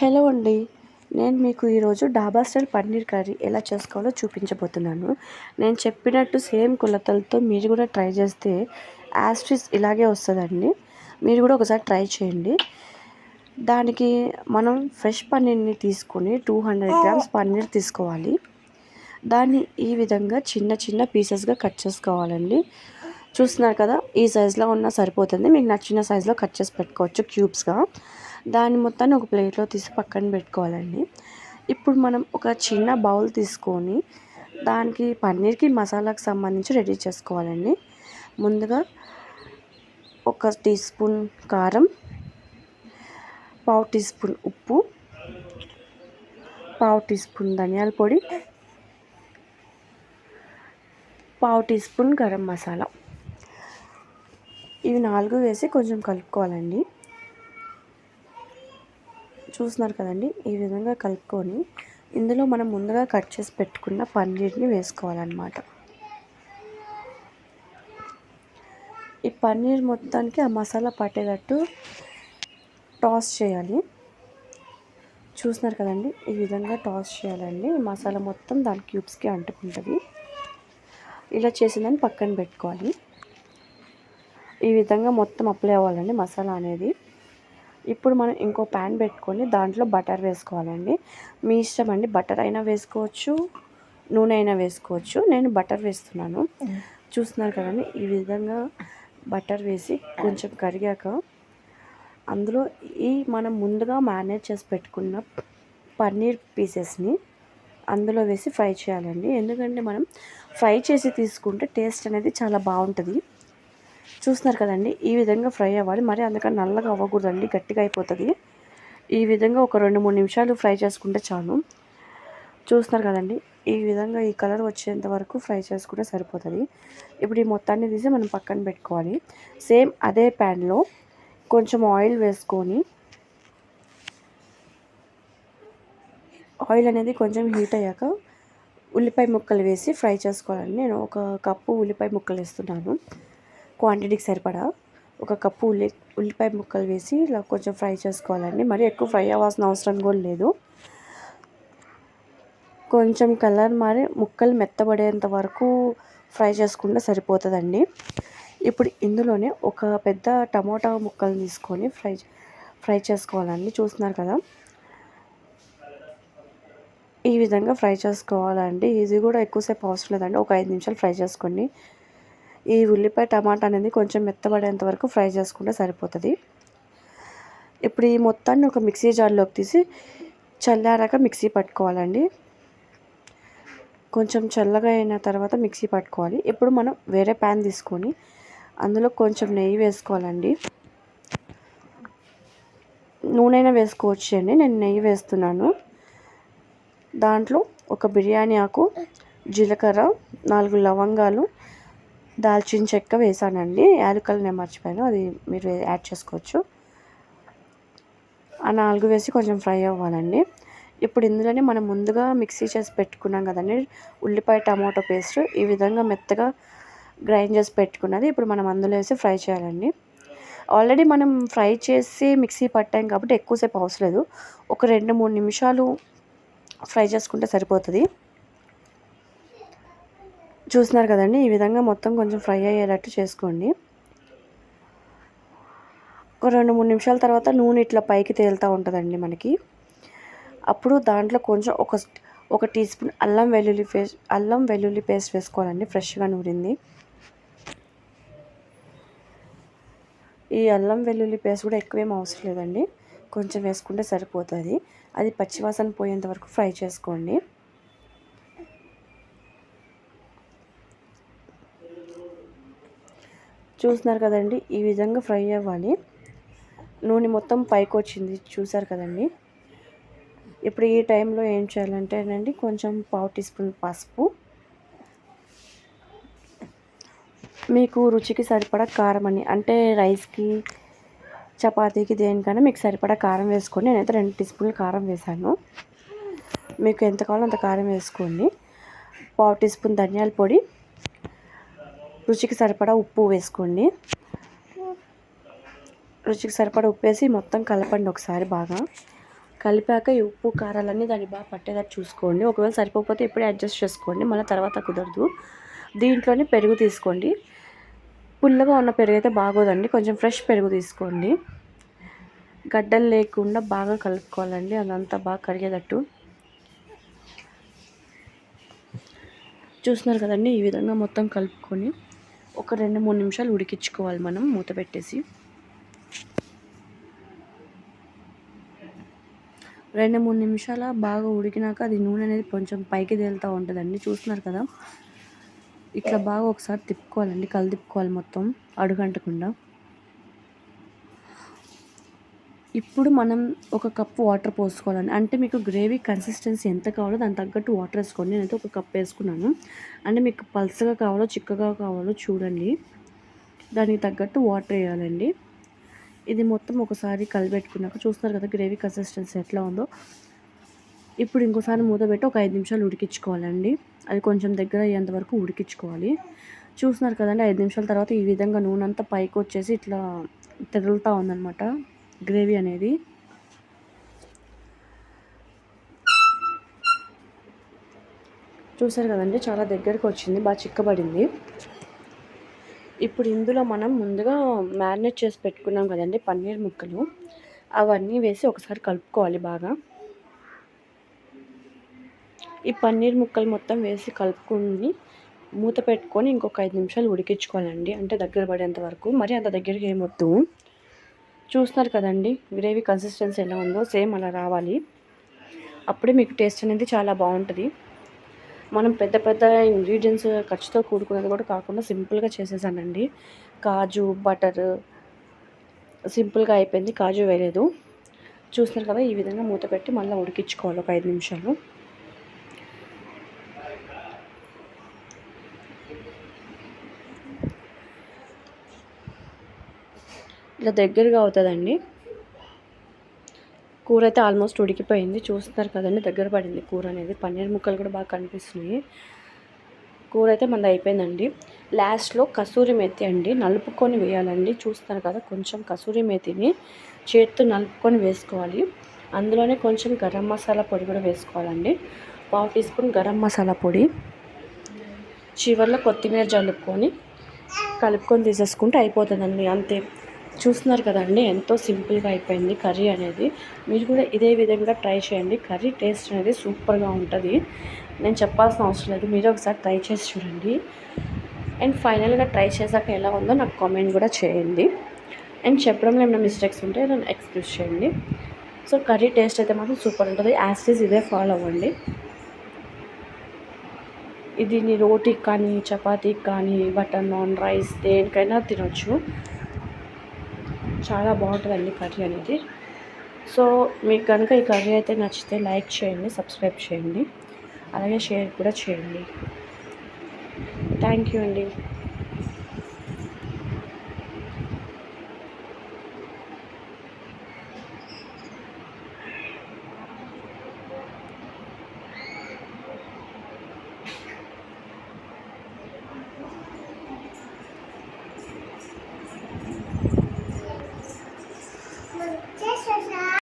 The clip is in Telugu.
హలో అండి. నేను మీకు ఈరోజు డాబా స్టైల్ పన్నీర్ కర్రీ ఎలా చేసుకోవాలో చూపించబోతున్నాను. నేను చెప్పినట్టు సేమ్ కొలతలతో మీరు కూడా ట్రై చేస్తే యాజ్ ఇట్ ఈజ్ ఇలాగే వస్తుందండి. మీరు కూడా ఒకసారి ట్రై చేయండి. దానికి మనం ఫ్రెష్ పన్నీర్ని తీసుకొని 200 గ్రామ్స్ పన్నీర్ తీసుకోవాలి. దాన్ని ఈ విధంగా చిన్న చిన్న పీసెస్గా కట్ చేసుకోవాలండి. చూస్తున్నారు కదా, ఈ సైజులో ఉన్న సరిపోతుంది. మీకు నచ్చిన సైజులో కట్ చేసి పెట్టుకోవచ్చు క్యూబ్స్గా. దాన్ని మొత్తాన్ని ఒక ప్లేట్లో తీసి పక్కన పెట్టుకోవాలండి. ఇప్పుడు మనం ఒక చిన్న బౌల్ తీసుకొని దానికి పన్నీర్కి మసాలాకు సంబంధించి రెడీ చేసుకోవాలండి. ముందుగా 1 టీ స్పూన్ కారం, 1/2 టీ స్పూన్ ఉప్పు, 1/2 టీ స్పూన్ ధనియాల పొడి, 1/2 టీ స్పూన్ గరం మసాలా, ఇవి 4 వేసి కొంచెం కలుపుకోవాలండి. చూస్తున్నారు కదండి, ఈ విధంగా కలుపుకొని ఇందులో మనం ముందుగా కట్ చేసి పెట్టుకున్న పన్నీర్ని వేసుకోవాలన్నమాట. ఈ పన్నీర్ మొత్తానికి ఆ మసాలా పట్టేటట్టు టాస్ చేయాలి. చూస్తున్నారు కదండి, ఈ విధంగా టాస్ చేయాలండి. ఈ మసాలా మొత్తం దాని క్యూబ్స్కి అంటుకుంటుంది. ఇలా చేసిందని పక్కన పెట్టుకోవాలి. ఈ విధంగా మొత్తం అప్లై అవ్వాలండి మసాలా అనేది. ఇప్పుడు మనం ఇంకో ప్యాన్ పెట్టుకొని దాంట్లో బటర్ వేసుకోవాలండి. మీ ఇష్టం అండి, బటర్ అయినా వేసుకోవచ్చు, నూనె అయినా వేసుకోవచ్చు. నేను బటర్ వేస్తున్నాను. చూస్తున్నారు కదండి, ఈ విధంగా బటర్ వేసి కొంచెం కరిగాక అందులో మనం ముందుగా మ్యారినేట్ చేసి పెట్టుకున్న పన్నీర్ పీసెస్ని అందులో వేసి ఫ్రై చేయాలండి. ఎందుకంటే మనం ఫ్రై చేసి తీసుకుంటే టేస్ట్ అనేది చాలా బాగుంటుంది. చూస్తున్నారు కదండి, ఈ విధంగా ఫ్రై అవ్వాలి. మరి అందుకని నల్లగా అవ్వకూడదండి, గట్టిగా అయిపోతుంది. ఈ విధంగా ఒక 2-3 నిమిషాలు ఫ్రై చేసుకుంటే చాలు. చూస్తున్నారు కదండి, ఈ విధంగా ఈ కలర్ వచ్చేంత వరకు ఫ్రై చేసుకుంటే సరిపోతుంది. ఇప్పుడు ఈ మొత్తాన్ని తీసి మనం పక్కన పెట్టుకోవాలి. సేమ్ అదే ప్యాన్లో కొంచెం ఆయిల్ వేసుకొని, ఆయిల్ అనేది కొంచెం హీట్ అయ్యాక ఉల్లిపాయ ముక్కలు వేసి ఫ్రై చేసుకోవాలండి. నేను 1 కప్పు ఉల్లిపాయ ముక్కలు వేస్తున్నాను. క్వాంటిటీకి సరిపడా 1 కప్పు ఉల్లిపాయ ముక్కలు వేసి ఇలా కొంచెం ఫ్రై చేసుకోవాలండి. మరి ఎక్కువ ఫ్రై అవ్వాల్సిన అవసరం కూడా లేదు. కొంచెం కలర్ మారి ముక్కలు మెత్తబడేంత వరకు ఫ్రై చేసుకుంటే సరిపోతుందండి. ఇప్పుడు ఇందులోనే ఒక పెద్ద టమోటా ముక్కలు తీసుకొని ఫ్రై చేసుకోవాలండి. చూస్తున్నారు కదా, ఈ విధంగా ఫ్రై చేసుకోవాలండి. ఇది కూడా ఎక్కువసేపు అవసరం లేదండి, ఒక 5 నిమిషాలు ఫ్రై చేసుకోండి. ఈ ఉల్లిపాయ టమాటా అనేది కొంచెం మెత్తబడేంత వరకు ఫ్రై చేసుకుంటే సరిపోతుంది. ఇప్పుడు ఈ మొత్తాన్ని ఒక మిక్సీ జార్లోకి తీసి చల్లారాక మిక్సీ పట్టుకోవాలండి. కొంచెం చల్లగా అయిన తర్వాత మిక్సీ పట్టుకోవాలి. ఇప్పుడు మనం వేరే ప్యాన్ తీసుకొని అందులో కొంచెం నెయ్యి వేసుకోవాలండి. నూనె అయినా వేసుకోవచ్చు అండి, నేను నెయ్యి వేస్తున్నాను. దాంట్లో ఒక బిర్యానీ ఆకు, జీలకర్ర, 4 లవంగాలు, దాల్చిన చెక్క వేసానండి. యాలకులు నేను మర్చిపోయాను, అది మీరు యాడ్ చేసుకోవచ్చు. ఆ 4 వేసి కొంచెం ఫ్రై అవ్వాలండి. ఇప్పుడు ఇందులోనే మనం ముందుగా మిక్సీ చేసి పెట్టుకున్నాం కదండి ఉల్లిపాయ టమాటో పేస్ట్, ఈ విధంగా మెత్తగా గ్రైండ్ చేసి పెట్టుకున్నది ఇప్పుడు మనం అందులో వేసి ఫ్రై చేయాలండి. ఆల్రెడీ మనం ఫ్రై చేసి మిక్సీ పట్టాం కాబట్టి ఎక్కువసేపు అవసరం లేదు. ఒక 2-3 నిమిషాలు ఫ్రై చేసుకుంటే సరిపోతుంది. చూస్తున్నారు కదండి, ఈ విధంగా మొత్తం కొంచెం ఫ్రై అయ్యేటట్టు చేసుకోండి. ఒక 2-3 నిమిషాల తర్వాత నూనె ఇట్లా పైకి తేలుతూ ఉంటుందండి మనకి. అప్పుడు దాంట్లో కొంచెం ఒక టీ స్పూన్ అల్లం వెల్లుల్లి పేస్ట్ వేసుకోవాలండి, ఫ్రెష్గా నూరింది. ఈ అల్లం వెల్లుల్లి పేస్ట్ కూడా ఎక్కువేం అవసరం లేదండి, కొంచెం వేసుకుంటే సరిపోతుంది. అది పచ్చివాసన పోయేంత వరకు ఫ్రై చేసుకోండి. చూస్తున్నారు కదండి, ఈ విధంగా ఫ్రై అవ్వాలి. నూనె మొత్తం పైకి వచ్చింది, చూసారు కదండి. ఇప్పుడు ఈ టైంలో ఏం చేయాలంటేనండి, కొంచెం 1/2 టీ స్పూన్ పసుపు, మీకు రుచికి సరిపడా కారం అని, అంటే రైస్కి చపాతీకి దేనికైనా మీకు సరిపడా కారం వేసుకోండి. నేనైతే 2 టీ స్పూన్లు కారం వేసాను. మీకు ఎంత కావాలో అంత కారం వేసుకోండి. 1/2 టీ స్పూన్ ధనియాల పొడి, రుచికి సరిపడా ఉప్పు వేసుకోండి. రుచికి సరిపడా ఉప్పు వేసి మొత్తం కలపండి ఒకసారి బాగా. కలిపాక ఈ ఉప్పు కారాలన్నీ దాన్ని బాగా పట్టేటట్టు చూసుకోండి. ఒకవేళ సరిపోకపోతే ఇప్పుడే అడ్జస్ట్ చేసుకోండి, మళ్ళీ తర్వాత కుదరదు. దీంట్లోనే పెరుగు తీసుకోండి. పుల్లగా ఉన్న పెరుగు అయితే బాగోదండి, కొంచెం ఫ్రెష్ పెరుగు తీసుకోండి. గడ్డలు లేకుండా బాగా కలుపుకోవాలండి, అదంతా బాగా కరిగేటట్టు. చూస్తున్నారు కదండి, ఈ విధంగా మొత్తం కలుపుకొని ఒక 2-3 నిమిషాలు ఉడికించుకోవాలి మనం మూత పెట్టేసి. 2-3 నిమిషాల బాగా ఉడికినాక అది నూనె అనేది కొంచెం పైకి తేలుతూ ఉంటుందండి. చూస్తున్నారు కదా, ఇట్లా బాగా ఒకసారి తిప్పుకోవాలండి, తిప్పుకోవాలి మొత్తం అడుగంటకుండా. ఇప్పుడు మనం ఒక కప్పు వాటర్ పోసుకోవాలండి. అంటే మీకు గ్రేవీ కన్సిస్టెన్సీ ఎంత కావాలో దానికి తగ్గట్టు వాటర్ వేసుకోండి. నేనైతే ఒక కప్ వేసుకున్నాను. అంటే మీకు పల్చగా కావాలో చిక్కగా కావాలో చూడండి, దానికి తగ్గట్టు వాటర్ వేయాలండి. ఇది మొత్తం ఒకసారి కలిపెట్టుకున్నాక చూస్తున్నారు కదా గ్రేవీ కన్సిస్టెన్సీ ఎట్లా ఉందో. ఇప్పుడు ఇంకోసారి మూత పెట్టి ఒక 5 నిమిషాలు ఉడికించుకోవాలండి. అది కొంచెం దగ్గర అయ్యేంత వరకు ఉడికించుకోవాలి. చూస్తున్నారు కదండి, 5 నిమిషాల తర్వాత ఈ విధంగా నూనె అంతా పైకి వచ్చేసి ఇట్లా తెరులుతూ ఉందన్నమాట గ్రేవీ అనేది. చూసారు కదండి, చాలా దగ్గరికి వచ్చింది, బాగా చిక్కబడింది. ఇప్పుడు ఇందులో మనం ముందుగా మ్యారినేట్ చేసి పెట్టుకున్నాం కదండి పన్నీర్ ముక్కలు, అవన్నీ వేసి ఒకసారి కలుపుకోవాలి బాగా. ఈ పన్నీర్ ముక్కలు మొత్తం వేసి కలుపుకొని మూత పెట్టుకొని ఇంకొక 5 నిమిషాలు ఉడికించుకోవాలండి, అంటే దగ్గర పడేంత వరకు. మరి అంత దగ్గరికి ఏమొద్దు. చూస్తున్నారు కదండి గ్రేవీ కన్సిస్టెన్సీ ఎలా ఉందో, సేమ్ అలా రావాలి. అప్పుడే మీకు టేస్ట్ అనేది చాలా బాగుంటుంది. మనం పెద్ద పెద్ద ఇంగ్రీడియంట్స్ ఖర్చుతో కూడుకున్నది కూడా కాకుండా సింపుల్గా చేసేసానండి. కాజు బటర్ సింపుల్గా అయిపోయింది, కాజు వేయలేదు. చూస్తున్నారు కదా, ఈ విధంగా మూత పెట్టి మళ్ళీ ఉడికించుకోవాలి ఒక 5 నిమిషాలు. ఇలా దగ్గరగా అవుతుందండి. కూర అయితే ఆల్మోస్ట్ ఉడికిపోయింది. చూస్తున్నారు కదండి, దగ్గర పడింది కూర అనేది. పన్నీర్ ముక్కలు కూడా బాగా కనిపిస్తున్నాయి. కూర అయితే మనది అయిపోయిందండి. లాస్ట్లో కసూరి మేతి అండి నలుపుకొని వేయాలండి. చూస్తున్నారు కదా, కొంచెం కసూరి మేతిని చేతితో నలుపుకొని వేసుకోవాలి. అందులోనే కొంచెం గరం మసాలా పొడి కూడా వేసుకోవాలండి, 1/2 టీ స్పూన్ గరం మసాలా పొడి. చివరిలో కొత్తిమీర కలుపుకొని తీసేసుకుంటే అయిపోతుందండి, అంతే. చూస్తున్నారు కదండి, ఎంతో సింపుల్గా అయిపోయింది కర్రీ అనేది. మీరు కూడా ఇదే విధంగా ట్రై చేయండి. కర్రీ టేస్ట్ అనేది సూపర్గా ఉంటుంది. నేను చెప్పాల్సిన అవసరం లేదు, మీరు ఒకసారి ట్రై చేసి చూడండి. అండ్ ఫైనల్గా ట్రై చేశాక ఎలా ఉందో నాకు కామెంట్ కూడా చేయండి. అండ్ చెప్పడంలో ఏమైనా మిస్టేక్స్ ఉంటే నన్ను ఎక్స్క్యూజ్ చేయండి. సో కర్రీ టేస్ట్ అయితే మాత్రం సూపర్ ఉంటుంది. యాజ్ ఇట్ ఈజ్ ఇదే ఫాలో అవ్వండి. ఇది రోటీకి కానీ, చపాతీకి కానీ, బటర్ నాన్, రైస్ దేనికైనా తినొచ్చు. చాలా బాగుంటుందండి కర్రీ అనేది. సో మీకు కనుక ఈ కర్రీ అయితే నచ్చితే లైక్ చేయండి, సబ్స్క్రైబ్ చేయండి, అలాగే షేర్ కూడా చేయండి. థ్యాంక్ యూ అండి.